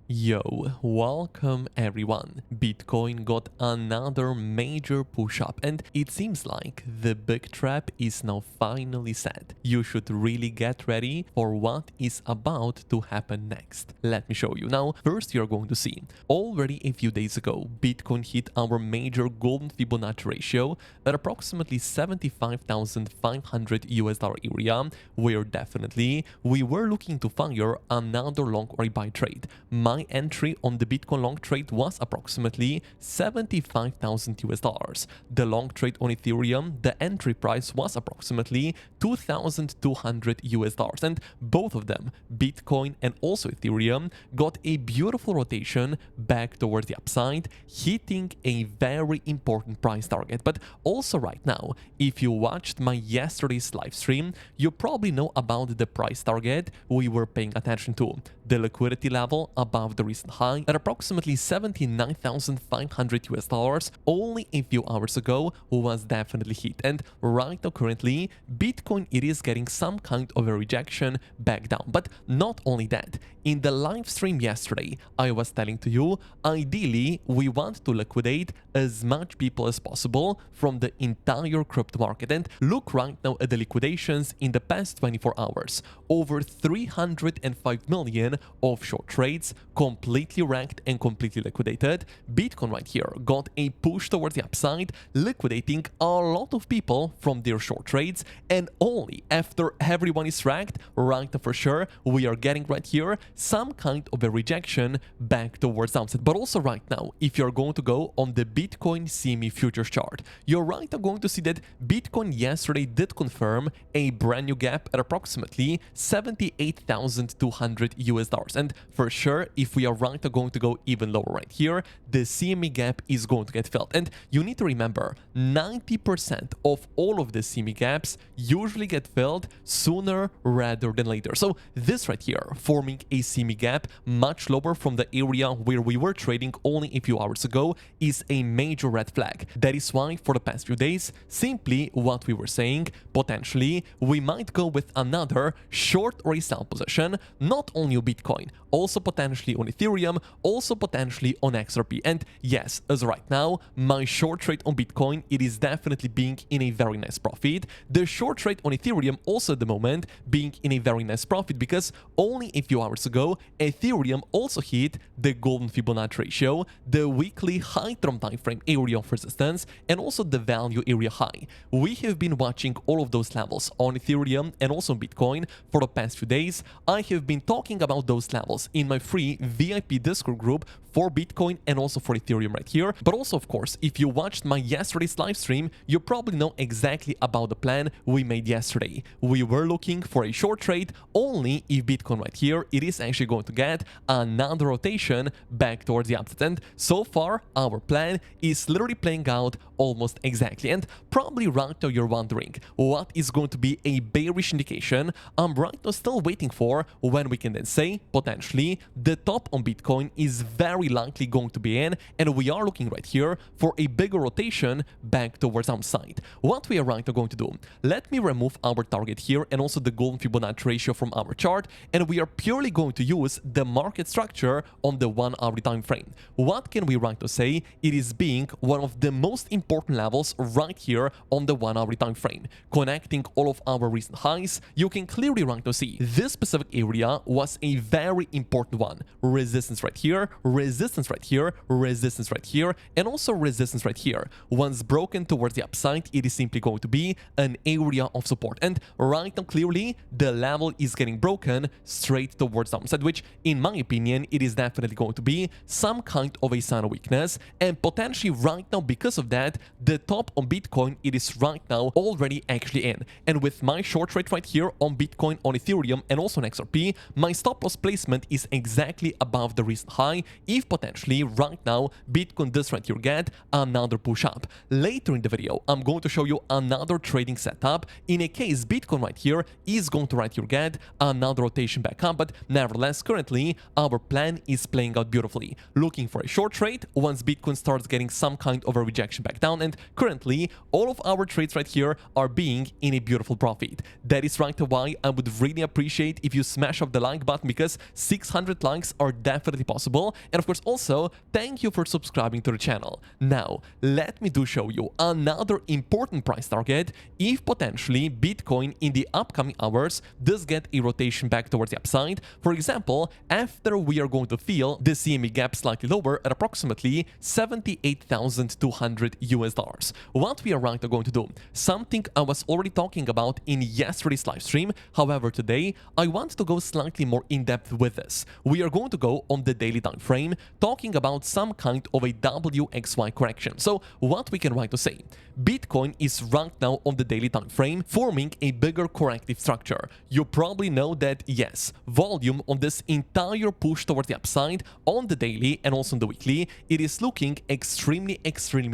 Yo, welcome everyone. Bitcoin got another major push up and it seems like the big trap is now finally set. You should really get ready for what is about to happen next. Let me show you. Now, first you're going to see, already a few days ago, Bitcoin hit our major golden Fibonacci ratio at approximately 75,500 US dollar area, where definitely we were looking to fire another long or buy trade. My entry on the Bitcoin long trade was approximately 75,000 US dollars. The long trade on Ethereum, the entry price was approximately 2,200 US dollars, and both of them, Bitcoin and also Ethereum, got a beautiful rotation back towards the upside, hitting a very important price target. But also right now, if you watched my yesterday's live stream, you probably know about the price target we were paying attention to. The liquidity level above the recent high at approximately 79,500 US dollars only a few hours ago was definitely hit, and right now currently Bitcoin it is getting some kind of a rejection back down. But not only that, in the live stream yesterday I was telling to you, ideally we want to liquidate as much people as possible from the entire crypto market, and look right now at the liquidations in the past 24 hours. Over 305 million of short trades completely wrecked and completely liquidated. Bitcoin right here got a push towards the upside, liquidating a lot of people from their short trades, and only after everyone is wrecked, right now for sure, we are getting right here some kind of a rejection back towards downside. But also right now, if you're going to go on the Bitcoin CME futures chart, you're right now going to see that Bitcoin yesterday did confirm a brand new gap at approximately 78,200 US dollars. And for sure, if we are right now going to go even lower right here, the CME gap is going to get filled. And you need to remember, 90% of all of the CME gaps usually get filled sooner rather than later. So this right here, forming a CME gap much lower from the area where we were trading only a few hours ago, is a major red flag. That is why for the past few days, simply what we were saying, potentially we might go with another short or a sell position, not only on Bitcoin, also potentially on Ethereum, also potentially on XRP. And yes, as right now, my short trade on Bitcoin, it is definitely being in a very nice profit. The short trade on Ethereum also at the moment being in a very nice profit, because only a few hours ago, Ethereum also hit the golden Fibonacci ratio, the weekly high term time frame area of resistance, and also the value area high. We have been watching all of those levels on Ethereum and also on Bitcoin for the past few days. I have been talking about those levels in my free VIP Discord group for Bitcoin and also for Ethereum right here. But also, of course, if you watched my yesterday's live stream, you probably know exactly about the plan we made yesterday. We were looking for a short trade only if Bitcoin right here, it is actually going to get another rotation back towards the upside. And so far, our plan is literally playing out almost exactly. And probably right now you're wondering, what is going to be a bearish indication? I'm right now still waiting for when we can then say, potentially, the top on Bitcoin is very likely going to be in, and we are looking right here for a bigger rotation back towards downside. What we are right now going to do, let me remove our target here and also the golden Fibonacci ratio from our chart, and we are purely going to use the market structure on the 1 hour time frame. What can we right now say? It is being one of the most important levels right here on the 1 hour time frame. Connecting all of our recent highs, you can clearly right now see this specific area was a very important one. Resistance right here, resistance right here, resistance right here, and also resistance right here. Once broken towards the upside, it is simply going to be an area of support. And right now, clearly, the level is getting broken straight towards downside, which, in my opinion, it is definitely going to be some kind of a sign of weakness. And potentially right now, because of that, the top on Bitcoin, it is right now already actually in. And with my short trade right here on Bitcoin, on Ethereum, and also on XRP, my stop loss placement is exactly above the recent high. If if potentially right now Bitcoin does right here get another push up. Later in the video, I'm going to show you another trading setup in a case Bitcoin right here is going to right here get another rotation back up, but nevertheless currently our plan is playing out beautifully. Looking for a short trade once Bitcoin starts getting some kind of a rejection back down, and currently all of our trades right here are being in a beautiful profit. That is right why I would really appreciate if you smash up the like button, because 600 likes are definitely possible, and of course also thank you for subscribing to the channel. Now let me show you another important price target if potentially Bitcoin in the upcoming hours does get a rotation back towards the upside. For example, after we are going to feel the CME gap slightly lower at approximately $78,200 US. What we are right now going to do, something I was already talking about in yesterday's live stream. However, today I want to go slightly more in depth with this. We are going to go on the daily time frame, talking about some kind of a WXY correction. So what we can right to say, Bitcoin is right now on the daily time frame forming a bigger corrective structure. You probably know that yes, volume on this entire push towards the upside on the daily and also on the weekly, it is looking extremely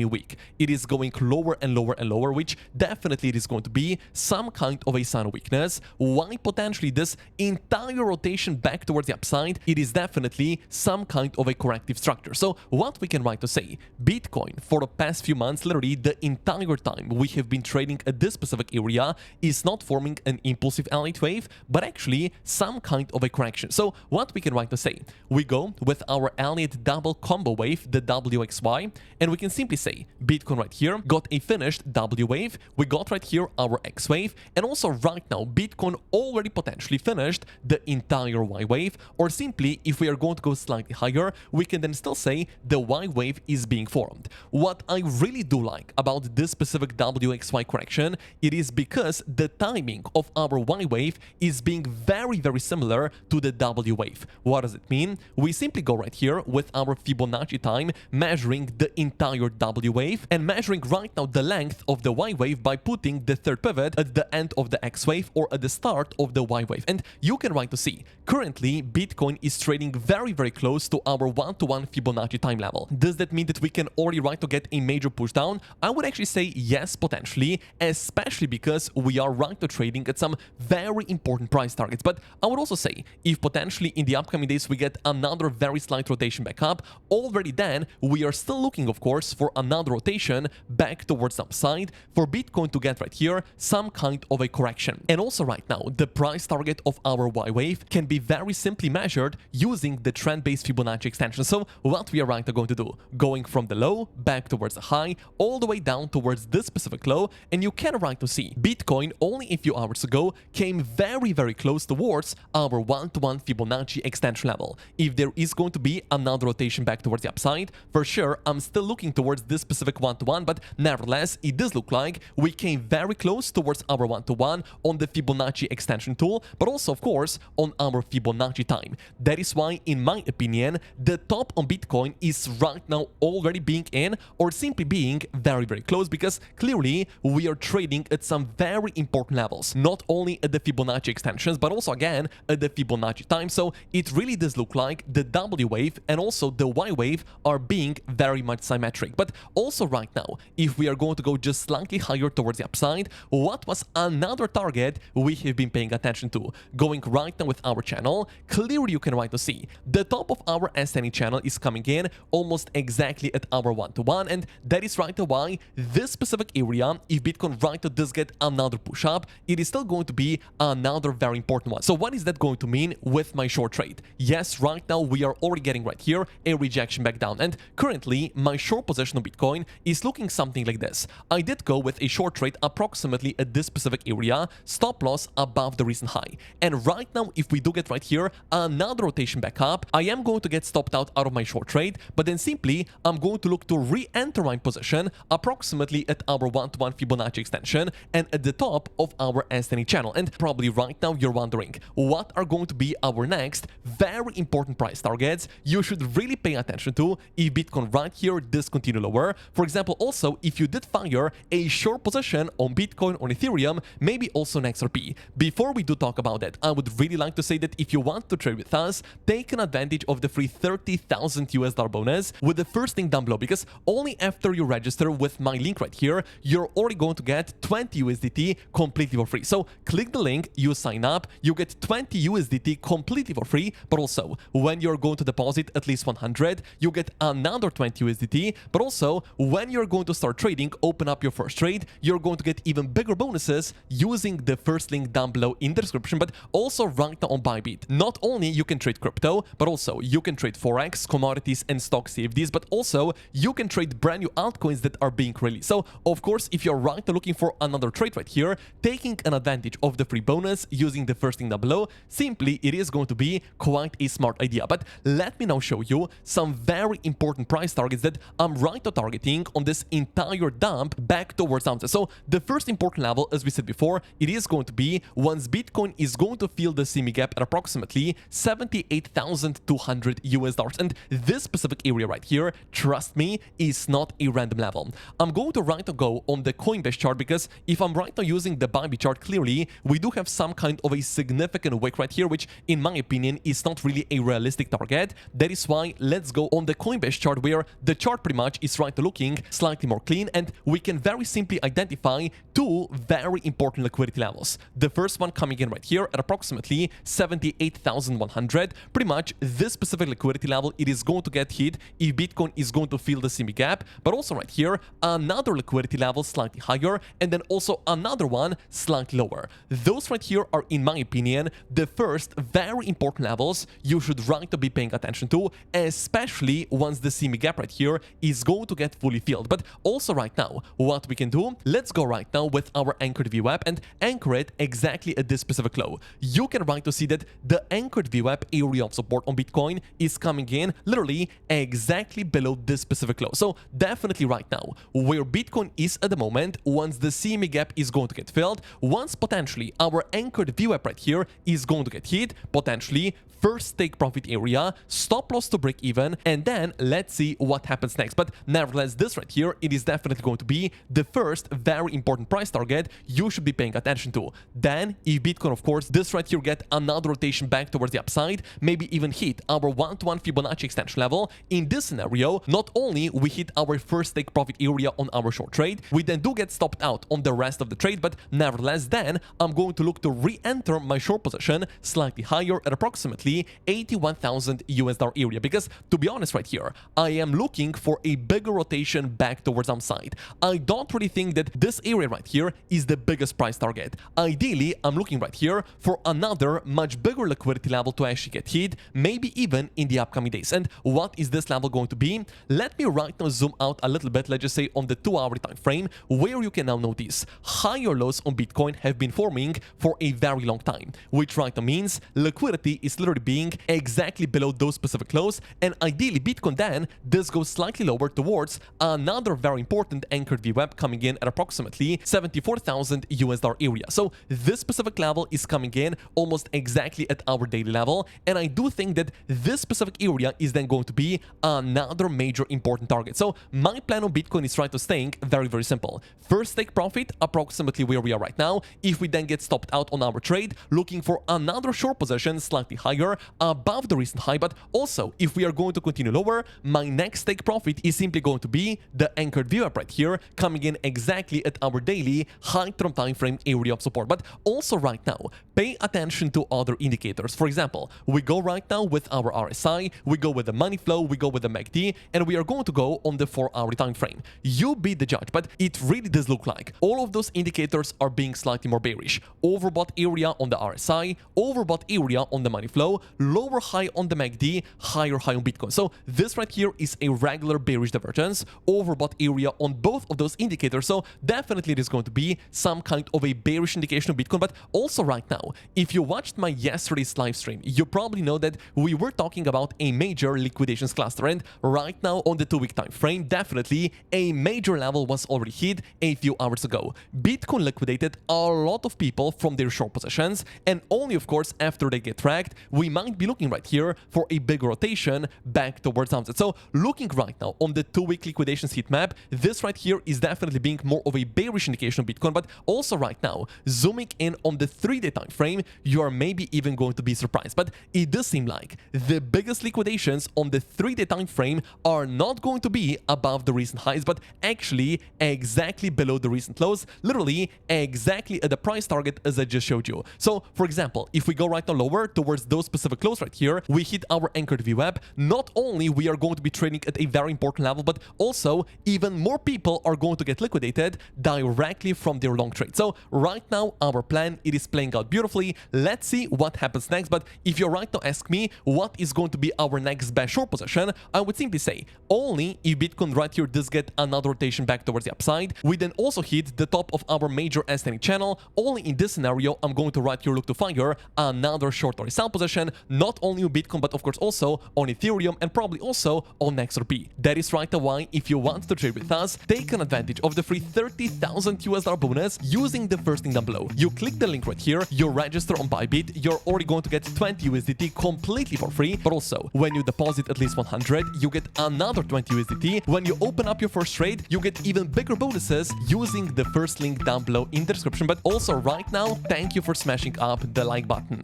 weak. It is going lower and lower and lower, which definitely it is going to be some kind of a sign of weakness. Why potentially this entire rotation back towards the upside, it is definitely some kind of a corrective structure. So what we can right to say, Bitcoin for the past few months, literally the entire time we have been trading at this specific area is not forming an impulsive Elliot wave, but actually some kind of a correction. So what we can right to say, we go with our Elliot double combo wave, the WXY, and we can simply say Bitcoin right here got a finished W wave, we got right here our X wave, and also right now Bitcoin already potentially finished the entire Y wave, or simply if we are going to go slightly higher, we can then still say the Y wave is being formed. What I really do like about this specific WXY correction, it is because the timing of our Y wave is being very similar to the W wave. What does it mean? We simply go right here with our Fibonacci time, measuring the entire W wave and measuring right now the length of the Y wave by putting the third pivot at the end of the X wave or at the start of the Y wave. And you can right to see, currently Bitcoin is trading very close to our 1-to-1 Fibonacci time level. Does that mean that we can already right to get a major push down? I would actually say yes, potentially, especially because we are right to trading at some very important price targets. But I would also say if potentially in the upcoming days we get another very slight rotation back up, already then we are still looking of course for another rotation back towards the upside for Bitcoin to get right here some kind of a correction. And also right now the price target of our Y wave can be very simply measured using the trend-based Fibonacci extension. So what we are right now going to do, going from the low back towards the high all the way down towards this specific low, and you can right to see Bitcoin only a few hours ago came very close towards our 1-to-1 Fibonacci extension level. If there is going to be another rotation back towards the upside, for sure I'm still looking towards this specific 1-to-1, but nevertheless it does look like we came very close towards our 1-to-1 on the Fibonacci extension tool, but also of course on our Fibonacci time. That is why in my opinion the top on Bitcoin is right now already being in or simply being very close, because clearly we are trading at some very important levels, not only at the Fibonacci extensions but also again at the Fibonacci time. So it really does look like the W wave and also the Y wave are being very much symmetric. But also right now if we are going to go just slightly higher towards the upside, what was another target we have been paying attention to, going right now with our channel, clearly you can right to see the top of our S&E channel is coming in almost exactly at our 1-to-1, and that is right why this specific area, if Bitcoin right now does get another push up, it is still going to be another very important one. So what is that going to mean with my short trade? Yes, right now we are already getting right here a rejection back down, and currently my short position on Bitcoin is looking something like this. I did go with a short trade approximately at this specific area, stop loss above the recent high, and right now if we do get right here another rotation back up, I am going to get stopped out of my short trade, but then simply I'm going to look to re-enter my position approximately at our 1-to-1 Fibonacci extension and at the top of our S&E channel. And probably right now you're wondering what are going to be our next very important price targets you should really pay attention to if Bitcoin right here does continue lower. For example, also if you did fire a short position on Bitcoin, on Ethereum, maybe also on XRP. Before we do talk about that, I would really like to say that if you want to trade with us, take an advantage of the free 30,000 US dollar bonus with the first link down below, because only after you register with my link right here, you're already going to get 20 USDT completely for free. So click the link, you sign up, you get 20 USDT completely for free, but also when you're going to deposit at least 100, you get another 20 USDT, but also when you're going to start trading, open up your first trade, you're going to get even bigger bonuses using the first link down below in the description, but also right now on Bybit. Not only you can trade crypto, but also you can trade Forex, commodities, and stock CFDs, but also you can trade brand new altcoins that are being released. So of course, if you're right now looking for another trade right here, taking an advantage of the free bonus using the first link down below, simply it is going to be quite a smart idea. But let me now show you some very important price targets that I'm right now targeting on this entire dump back towards downside. So the first important level, as we said before, it is going to be once Bitcoin is going to fill the semi gap at approximately 78,200 US dollars. And this specific area right here, trust me, is not a random level. I'm going to right now go on the Coinbase chart, because if I'm right now using the Bybit chart, clearly we do have some kind of a significant wick right here, which in my opinion is not really a realistic target. That is why let's go on the Coinbase chart, where the chart pretty much is right now looking slightly more clean, and we can very simply identify two very important liquidity levels. The first one coming in right here at approximately 78,100. Pretty much this specific liquidity level, it is going to get hit if Bitcoin is going to fill the semi gap, but also right here another liquidity level slightly higher, and then also another one slightly lower. Those right here are, in my opinion, the first very important levels you should right to be paying attention to, especially once the semi gap right here is going to get fully filled. But also right now, what we can do, let's go right now with our anchored VWAP and anchor it exactly at this specific low. You can right to see that the anchored VWAP area of support on Bitcoin is coming in literally exactly below this specific low. So definitely right now, where Bitcoin is at the moment, once the semi gap is going to get filled, once potentially our anchored VWAP right here is going to get hit, potentially first take profit area, stop loss to break even, and then let's see what happens next. But nevertheless, this right here, it is definitely going to be the first very important price target you should be paying attention to. Then, if Bitcoin, of course, this right here get another rotation back towards the upside, maybe even hit our 1-to-1 Fibonacci extension level, in this scenario, not only we hit our first take profit area on our short trade, we then do get stopped out on the rest of the trade, but nevertheless, then I'm going to look to re-enter my short position slightly higher at approximately 81,000 US dollar area, because to be honest right here, I am looking for a bigger rotation back towards downside. I don't really think that this area right here is the biggest price target. Ideally, I'm looking right here for another much bigger liquidity level to actually get hit, maybe even in the upcoming days. And what is this level going to be? Let me right now zoom out a little bit, let's just say on the 2-hour time frame, where you can now notice higher lows on Bitcoin have been forming for a very long time, which right now means liquidity is literally being exactly below those specific lows, and ideally Bitcoin then this goes slightly lower towards another very important anchored VWAP coming in at approximately 74,000 US dollar area. So this specific level is coming in almost exactly at our daily level, and I do think that this specific area is then going to be another major important target. So my plan on Bitcoin is right to staying very simple. First take profit approximately where we are right now. If we then get stopped out on our trade, looking for another short position slightly higher above the recent high, but also if we are going to continue lower, my next take profit is simply going to be the anchored VWAP right here coming in exactly at our daily high-term time frame area of support. But also right now, pay attention to other indicators. For example, we go right now with our RSI, we go with the money flow, we go with the MACD, and we are going to go on the 4-hour time frame. You be the judge, but it really does look like all of those indicators are being slightly more bearish. Overbought area on the RSI, overbought area on the money flow, lower high on the MACD, higher high on Bitcoin. So this right here is a regular bearish divergence, overbought area on both of those indicators. So definitely it is going to be some kind of a bearish indication of Bitcoin. But also right now, if you watched my yesterday's live stream, you probably know that we were talking about a major liquidations cluster, and right now on the 2-week time frame, definitely a major level was already hit a few hours ago. Bitcoin liquidated a lot of people from their short positions, and only of course after they get tracked, we might be looking right here for a big rotation back towards downside. So looking right now on the 2-week liquidations heat map, this right here is definitely being more of a bearish indication of Bitcoin. But also right now, zooming in on the 3-day time frame, you are maybe even going to be surprised. But it does seem like the biggest liquidations on the 3-day time frame are not going to be above the recent highs, but actually exactly below the recent lows, literally exactly at the price target as I just showed you. So for example, if we go right now lower towards those specific lows right here, we hit our anchored VWAP. Not only we are going to be trading at a very important level, but also even more people are going to get liquidated directly from their long trade. So right now our plan, it is playing out beautifully. Let's see what happens next. But if you right now ask me what is going to be our next best short position, I would simply say only if Bitcoin right here does get another rotation back towards the upside. We then also hit the top of our major ascending channel. Only in this scenario I'm going to right here look to fire another short or sell position, not only on Bitcoin but of course also on Ethereum and probably also on XRP. That is right now why if you want to trade with us, take an advantage of the free 30,000 US dollar bonus using the first link down below. You click the link right here, you register on Bybit, you're already going to get 20 USDT completely for free, but also when you deposit at least 100, you get another 20 USDT. When you open up your first trade, you get even bigger bonuses using the first link down below in the description. But also right now, thank you for smashing up the like button.